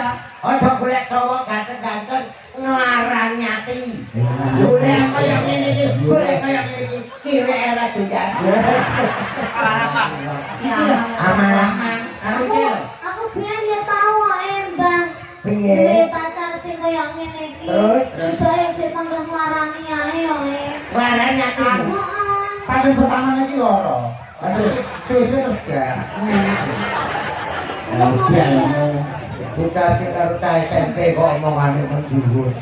ta. Aja golek cowok ganteng-ganteng nglarani ati. Golek kaya ngene iki, golek kaya ngene iki. Kira era juga. Aman. Aman. Aku biyen ya tau Mbak. Piye? Pacar sing kaya ngene iki. Terus Bae sing tambah nglarani ae yo. nglarani ati. Pacar pertamanya iki loro. Terus gak. Bocah sing karo cah SMP kok omongane menjurus.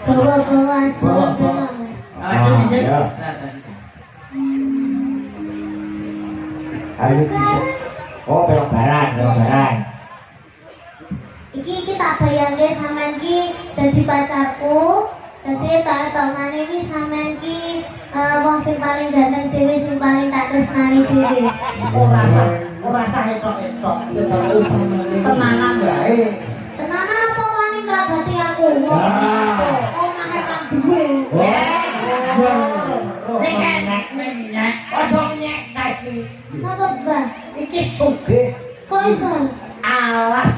Bawa-bawa Bawa. Ayo bisa. Oh, belok baran. Iki tak bayangke sampean ki dadi pacarku. Dadi tak tongane iki sampean ki wong sing paling ganteng dhewe sing paling tak tresnani dhewe. Ora sah etok-etok. Tenanan wae. Tenanan apa wani ngragati aku? Omahe kan duwe. Nek ojo nyek kaki. Napa, Mbah? Iki sugih Kok iso? alas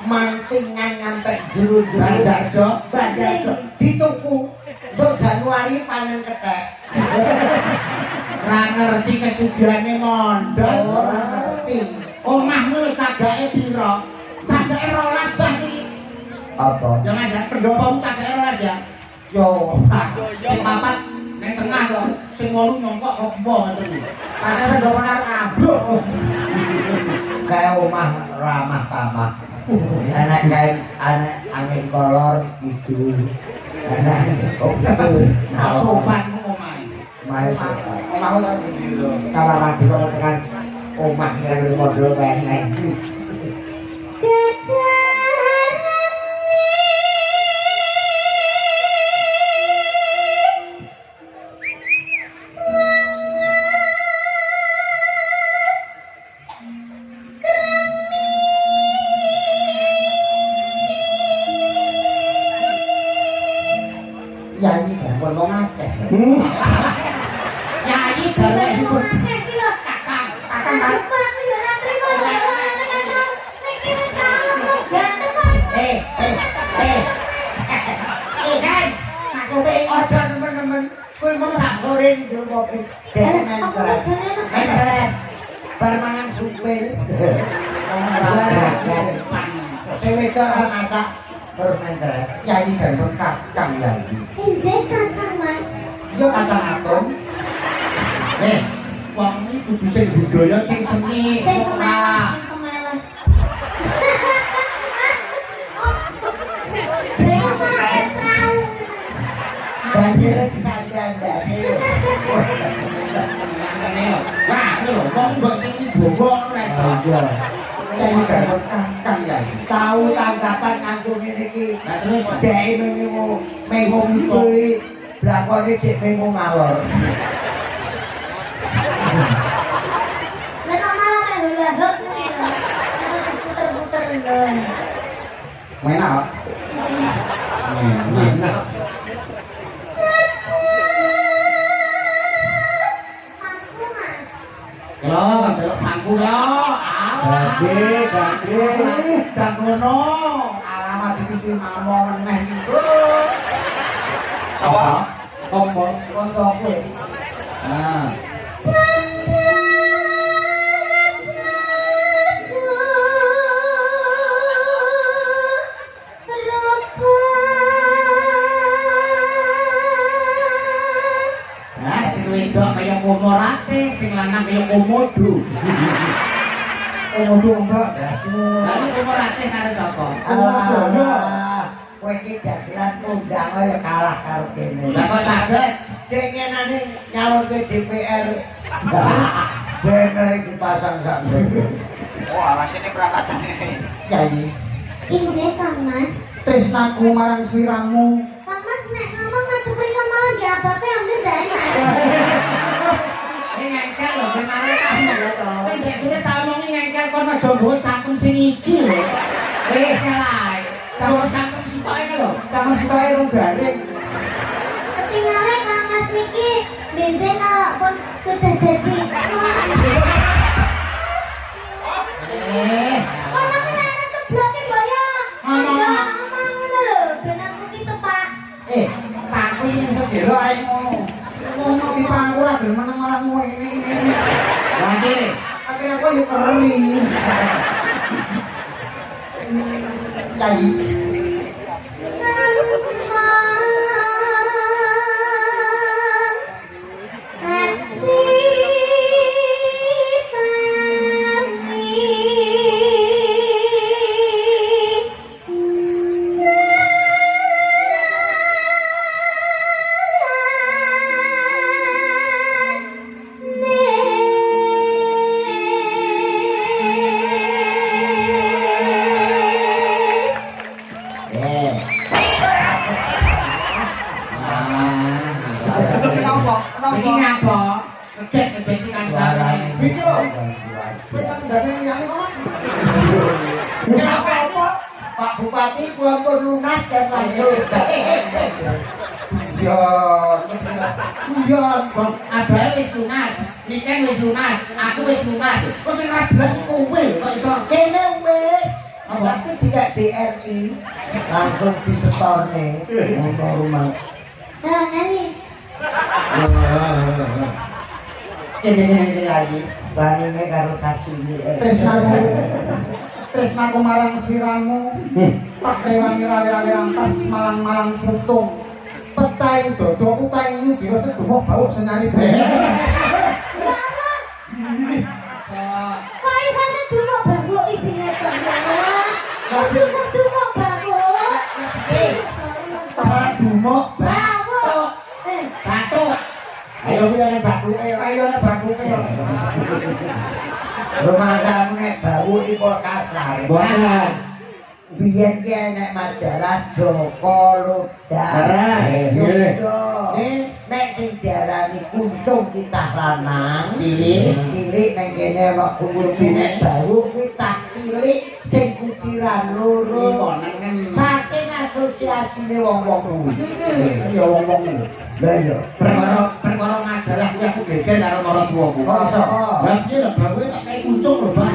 mantingan nyampe jero-jero Banjarjo dituku sok Januari panen kethek. Ora ngerti kesugihane mondok. Ora ngerti. Omahmu lho cagake pira? Cagake 12 bah iki. Apa? Ya ngajak pendopomu cagake 12 ya. Yo, sing papat ning tengah kok, sing 8 nyongkok kok empo ngoten iki. Pacar pendopo arep abluk. Kae omah ramah tamah. Anak kae anak angin kolor itu. Anak kok sopan omahe. Omahmu kok ndi lho. Kamar mandi kok tekan omah kira model pengen. Yayi bangun wong akeh. Yayi bangun wong akeh iki lho kakang. Kakang aku yo ora trimo iki wis salah kok ganteng kok. Kan maksude aja temen-temen kuwi mung sak sore iki kopi. Menter. Bar mangan supe. Sing wedok ora masak terus menter. Yayi bangun kakang yayi. Injek kacang Mas. Yo kacang atom. Wong iki kudu sing budaya sing seni. Sing semelah. Banjir bisa diandani. Wah, lho, wong mbok sing bobo ora iso. Yayi bangun kakang yayi. Tahu tanggapan kanggo ngene iki. Lah terus dhek mengu kuwi blakone cek mengu ngalor. Lah kok malah kayak hula-hop nih. Puter-puter lho. Enak. Enak. Aku Mas. Yo, delok pangku yo. Gade. Gak ngono. Alamat iki mamon meneh iki. Sapa? Kompo kanca kowe. Ah. Sing wedok kaya komorate, sing lanang kaya komodo. Komodo mbak, lalu komorate karo sapa? Kowe iki dagelan undang ya kalah karo kene. Lah kok saged dengenane nyalonke DPR. Bener iki pasang sak. Oh, alasane perangkatan ini. Yayi, Injek Kang Mas. tresnaku marang sliramu. Kang Mas nek ngomong ngadep mriko malah diabape ambil ndak enak. Ngengkel lho, kemare kamu lho to. Pendek suwe tak omongi ngengkel kon aja nggowo cangkem sing iki lho. Salah. Kamu cangkem sitoke lho. Cangkem sitoke rung garing. Ketinggalan Kang Mas niki bensin kalau pun sudah jadi. Kok nang ana ceblok e mbok ya? Akhirnya. Akhirnya aku yuk kering. Jadi. Pak Bupati kelompok lunas dan lanjut. Guyon, Bang. Abah wis lunas, Niken wis lunas, aku wis lunas. Kok sing ra jelas kowe kok iso kene wis. Tapi tidak BRI langsung disetorne ngono rumah. Nah, nani. Ini lagi banine karo kacine. Tresnaku marang siramu. Tak rewangi rawe-rawe rantas malang-malang putung. Petain dodoku taingmu biro sedomo bau senyari bae. Kok iso sedomo bau ibine kok. Kok sedomo bau. Dumok Bau. batuk. Ayo kuwi ana bakuke. Ayo ana bakuke. Rumah samu nek bau iki kok kasar. Mboten. Biyen ki enek majalah Joko Lodak. Nek sing diarani kuntung kitah lanang, cilik nang kene ana kucine bau kuwi tak cilik sing kuciran loro. Saking asosiasine wong-wong kuwi. Ya wong-wong kuwi. Lah ya, perkara majalah kuwi aku geger karo marang tuwaku. Kok iso? Lah piye lho bau tak kei kuntung lho, Bang.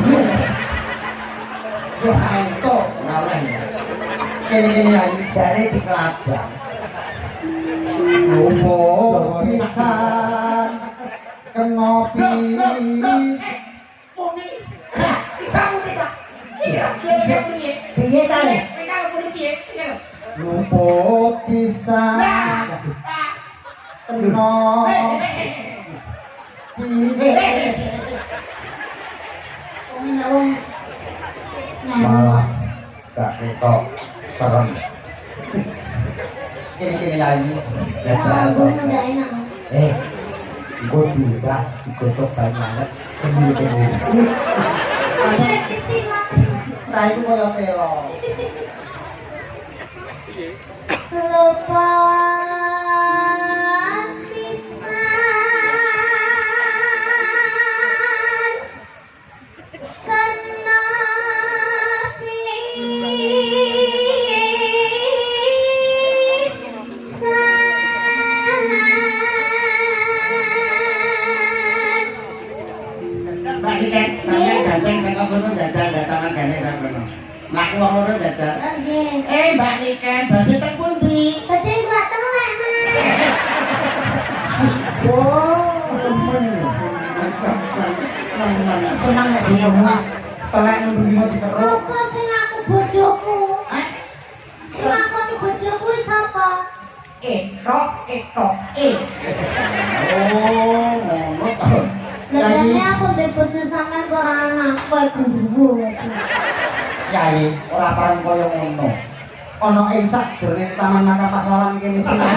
Ya entuk ora oleh. Kene-kene lagi jare dikelabang. Lupa pisan kena piye ta le? Lupa pisan kena malah gak ketok serem. Kini lagi Aku udah enak. gue tidak digosok banyak kemudi saya itu kalau telo Lupa Laku wong loro jajal. Nggih. Mbak Niken, badhe teng pundi? Badhe gak telek, Mas. Oh, temen. Senang nek dhewe Mas. Telek nang bumi diteruk. Apa sing aku bojoku? Sing aku bojoku sapa? Etok. Oh, ngono to. Lagane aku ndek bojo sampean kok ora anakku gendruwo. Yai, ora pareng kaya ngono. Ana ing sak jere Taman Maka Pahlawan kene sini.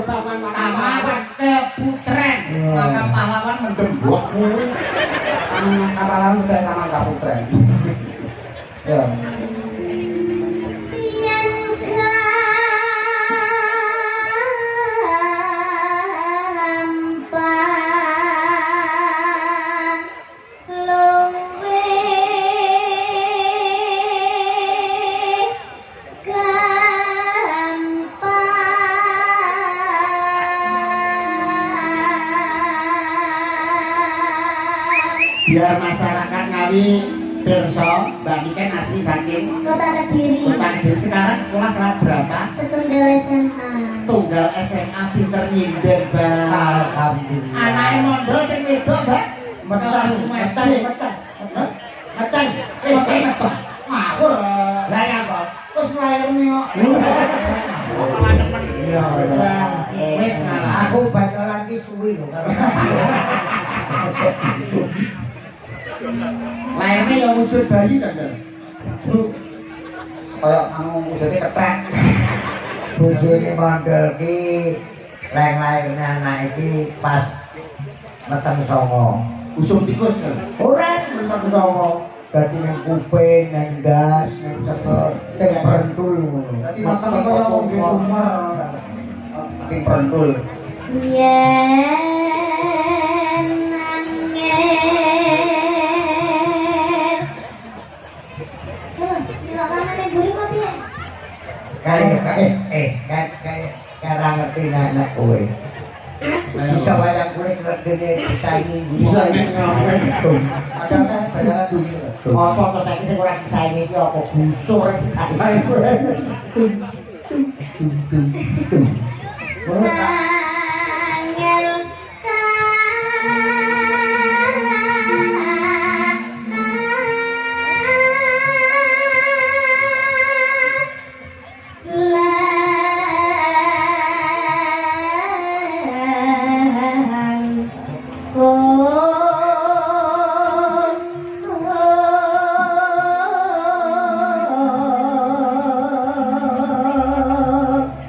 Taman Maka Keputren. Maka Pahlawan mendembokmu. Taman Maka Pahlawan sudah sama Kaputren. Ya. Biar masyarakat Ngawi pirsa, Mbak Niken asli saking Kota Kediri. Kota Kediri. Sekarang sekolah kelas berapa? Setunggal SMA. setunggal SMA pinter nyinden, Bang. Alhamdulillah. Anake mondok sing wedok, Mbak. Metan. Ngawur. Lah ya, Pak. Wis lairne kok. Malah nemen. Iya, Wis ngalah. aku bakalan ki suwi lho karo. Lairne ya wujud bayi kan, Bang. Kayak anu wujude kethek. Bojone mandel ki lair-lairne anak iki pas meteng songo. Usum tikus. Ora meteng songo. Dadi nang kuping, nang ndas, nang cekel, teng prentul ngono. Dadi meteng kaya wong rumah. Teng prentul. Yen angel. Lah kamane guri kok piye? Kayak ngerti anak kowe. Bisa wayang kowe ngregene disaingi Iya, guru. iya. Ada kan bayaran duit. Masa to saiki sing ora disaingi iki apa busur disaingi kowe. Angel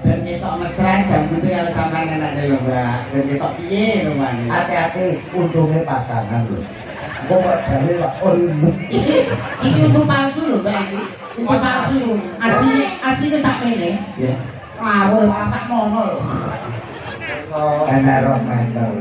Ben ketok mesra jam kuwi karo sampean enak lho, Mbak. Ben ketok piye rumane? Hati-hati untungnya pasangan lho. Kok kok jare kok ribut. Iki untuk palsu lho, Mbak iki. Untuk palsu. Asline sak mene. Ya. Ngawur sak mono lho. Enak roh mental.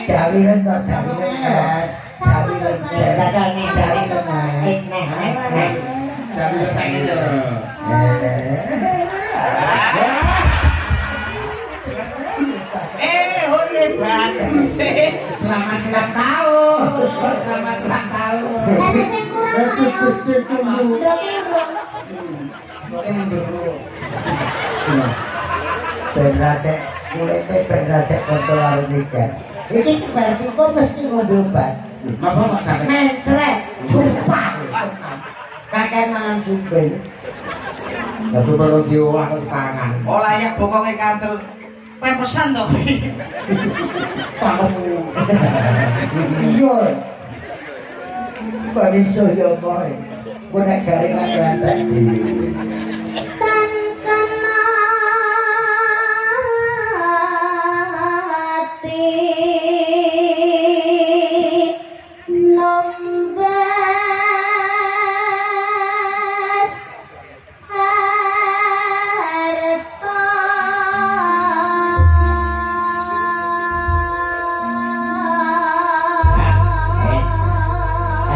Jalinan to jalinan kan. Jalinan jalinan jalinan. Jadi tak iki lho. Oleh bagus sih. Selamat ulang tahun. Selamat ulang tahun. Ada sing kurang ayo. Doki belum. Oke dulu. Berade kulite berade kontol karo mikir. Iki berarti kok mesti ngombe obat. Apa kok sakit? Mencret. Sumpah. Kakek mangan sumpel. Tapi perlu diolah ke tangan. Oh layak bokonge kantel. Pepesan to. Tanganmu. Iya. Bani soyo boy. Bonek garingan lantak dhewe. Tan kenati nombas harta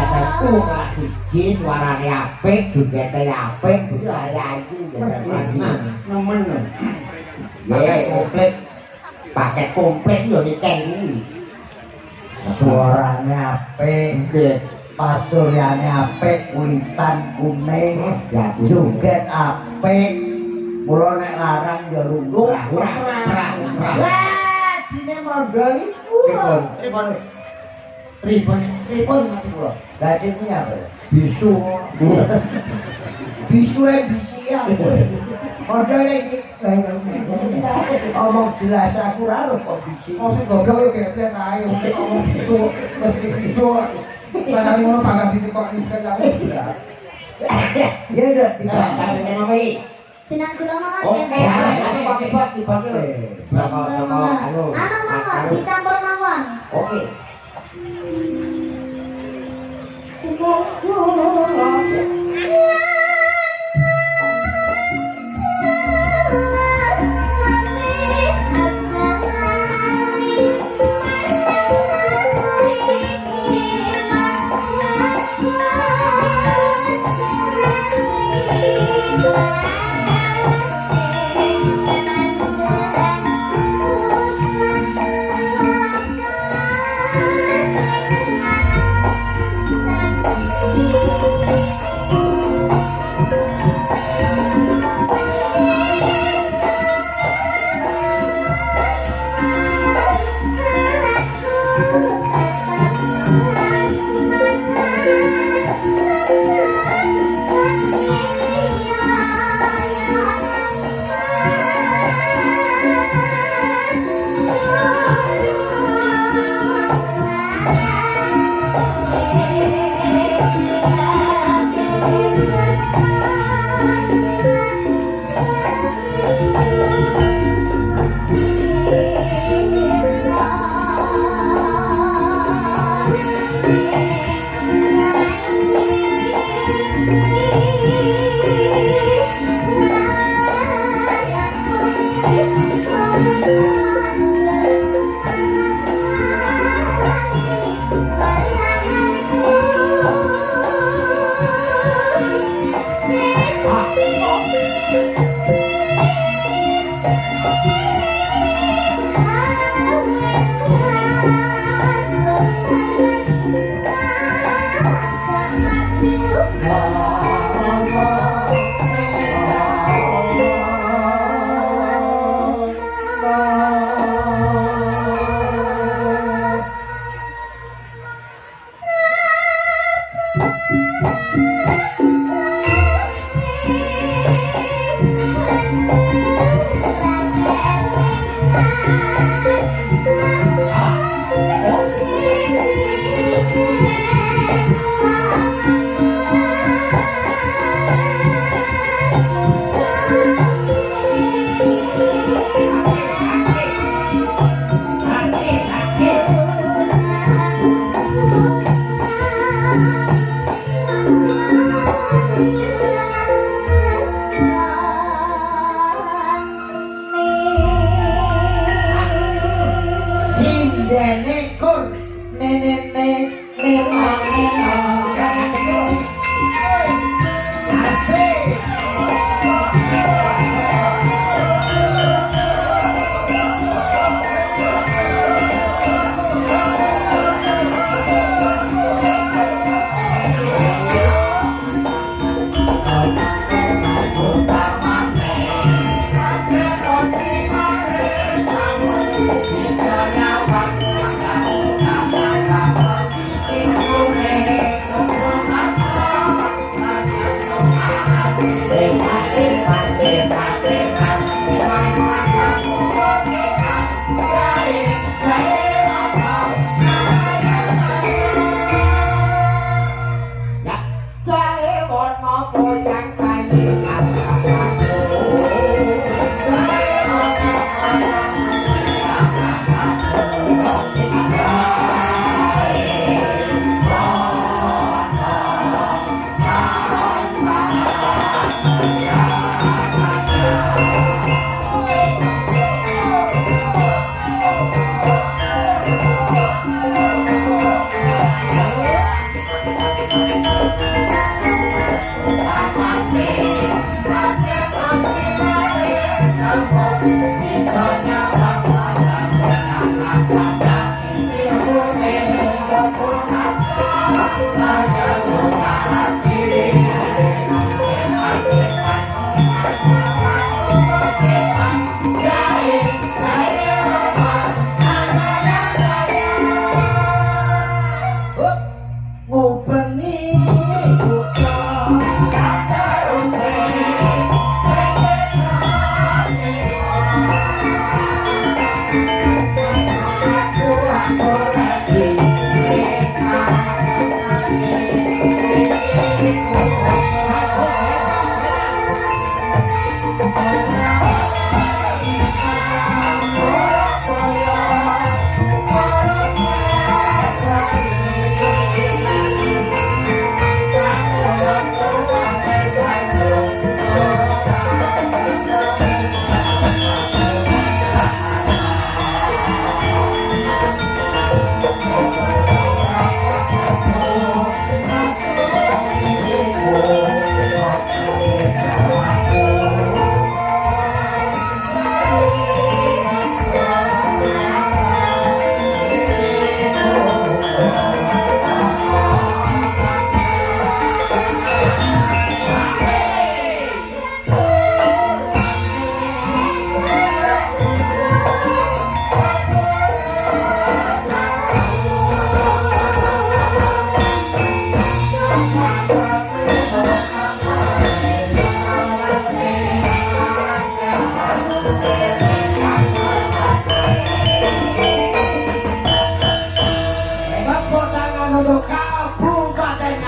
Aku lagi di suarane apik, jugete apik, layaku nemen. Pakai komplit. Paket komplit yo niken kuwi. Suarane apik, pasuryane apik, kulitan kuning, joget apik. Mula nek larang ya lumrah. Lah, dine mondol iku. Pripun mati kula. Lah iki apa? Bisu. Bisue bisia. Mondol iki. Omong jelas aku ora ro kok bisi. Oh sing goblok iki keplek ae ngomong bisu mesti bisu. Lah ngono pangkat ditekok iki aku. Ya udah Nah, kali ngomong iki. Sinang kula mawon Oke, ya. pakai. Anu mawon dicampur mawon. Oke. Thank you.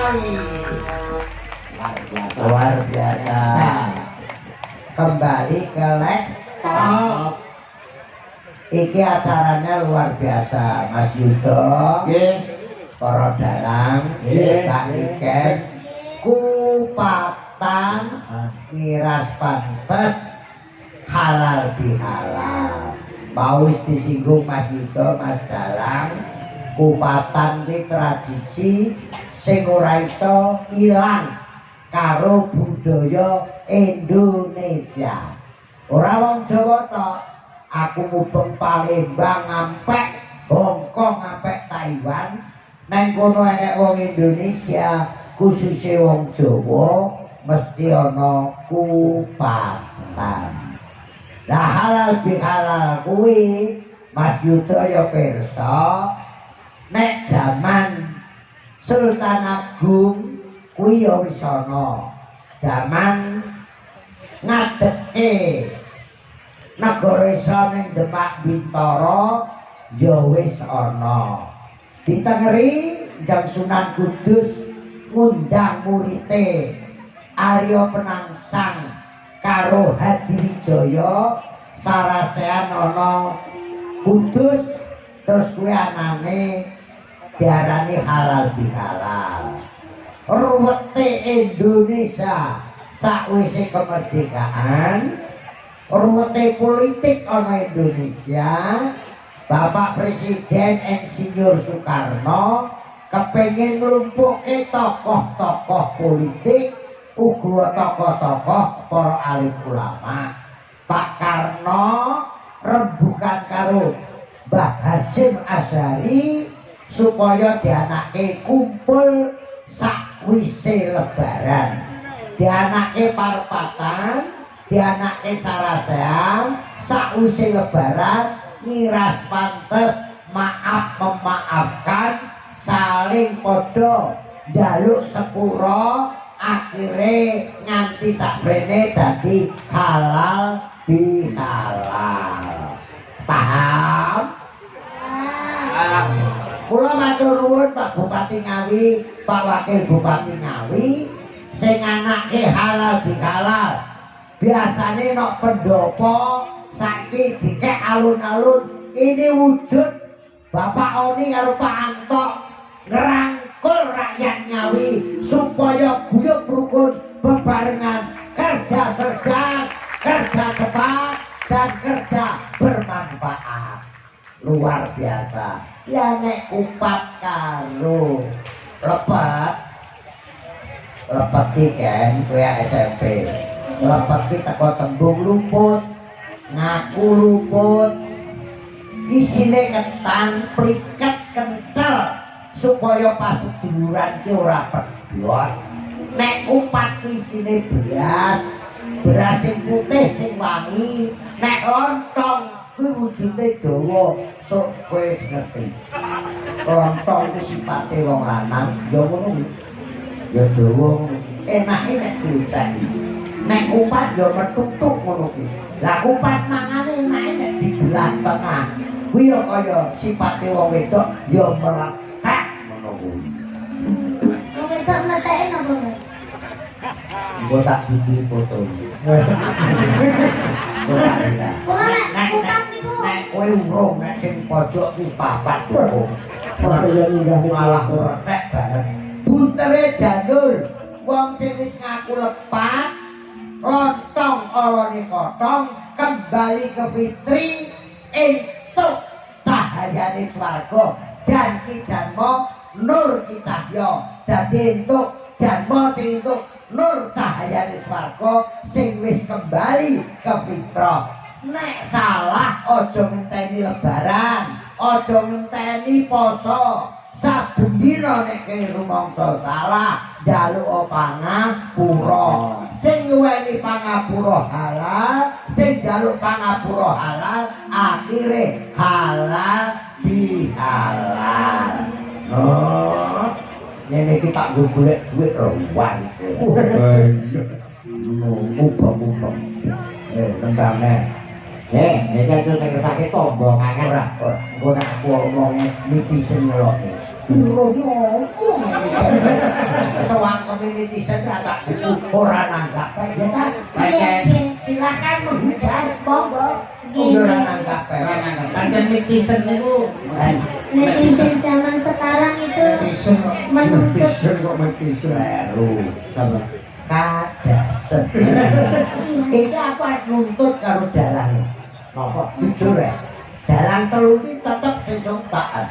Ngawi. Luar biasa. Kembali ke laptop. Iki acaranya luar biasa, Mas Yudo. Para dalang, Pak Iken, kupatan, miras pantes, halal bihalal. Mau disinggung Mas Yudo, Mas Dalang, kupatan di tradisi sing ora iso ilang karo budaya Indonesia. Ora wong Jawa tok, aku mubeng Palembang ngampek Hongkong ngampek Taiwan, nang kono enek wong Indonesia khususnya wong Jawa mesti ana kupatan. Lah halal bihalal kuwi Mas Yudo ya pirsa nek jaman Sultan Agung kuwi ya wis ana. Jaman ngadeke negara Islam ning Demak Bintoro ya wis ana. Ditengeri Jam Sunan Kudus ngundang murite Arya Penangsang karo Hadiwijaya sarasean ana Kudus, terus kuwi anane diarani halal bihalal. Ruwete Indonesia sakwise kemerdekaan, ruwete politik ana Indonesia. Bapak Presiden Insinyur Soekarno kepengin nglumpuhke tokoh-tokoh politik uga tokoh-tokoh para alim ulama. Pak Karno rembukan karo Mbah Hasyim Asy'ari supaya dianake kumpul sakwise lebaran, dianake parpatan, dianake sarasean sakwise lebaran, miras pantes, maaf memaafkan, saling padha njaluk sepura, akhirnya nganti sabrene dadi halal bihalal. Paham? Kula matur nuwun Pak Bupati Ngawi, Pak Wakil Bupati Ngawi sing anake halal bihalal. Biasane nek pendopo saiki dikek alun-alun, ini wujud Bapak Oni karo Pak Anto ngerangkul rakyat Ngawi supaya guyub rukun bebarengan, kerja cerdas, kerja cepat, dan kerja bermanfaat. Luar biasa. Ya nek kupat karo lepet iki kan kowe SMP. Lepet iki teko tembung luput, ngaku luput, isine ketan pliket kental supaya pas seduluran ki ora pedhot. Nek kupat isine beras sing putih sing wangi, nek lontong kuwi wujude dawa, sok kowe ngerti. Lontong ku sipate wong lanang ya ngono kuwi. Ya dawa enake nek diucap. Nek kupat ya metutuk ngono kuwi. Lah kupat mangane enake nek dibelah tengah. Kuwi ya kaya sipate wong wedok ya meletek ngono kuwi. Wong wedok mleteke napa, Mas? Engko tak bikin foto. Kula nek kupat niku Nek kowe urung nek sing pojok ki papat kok. Malah retek banget. Buntere jandul wong sing wis ngaku lepat, lontong olone kotong, kembali ke fitri entuk cahayane swarga, janji janmo nur kitahya. Dadi entuk janmo sing entuk nur cahayane swarga sing wis kembali ke fitrah. Nek salah aja ngenteni lebaran, aja ngenteni poso. Saben dina nek rumangsa salah njaluk pangapura. Sing nyuweni pangapura halal, sing njaluk pangapura halal, akhire halal bihalal. Oh, ngene iki tak golek duit ruwan sih. Mumpung. Tentangnya. Ini itu sekretari tombol kangen lah. Gue nak aku ngomongnya netizen ngelok. Biro ngomong. cangkeme netizen rata ora nanggap ya kan. Iya, iya. Silakan menghujat monggo. Gini. Ora nanggap. Ora nanggap. Pancen netizen niku Netizen zaman sekarang itu Netizen menuntut netizen kok netizen. baru sama kadasen. Iki apa nuntut karo dalang. Napa jujur ya. Dalang telu iki tetep sesuk taat.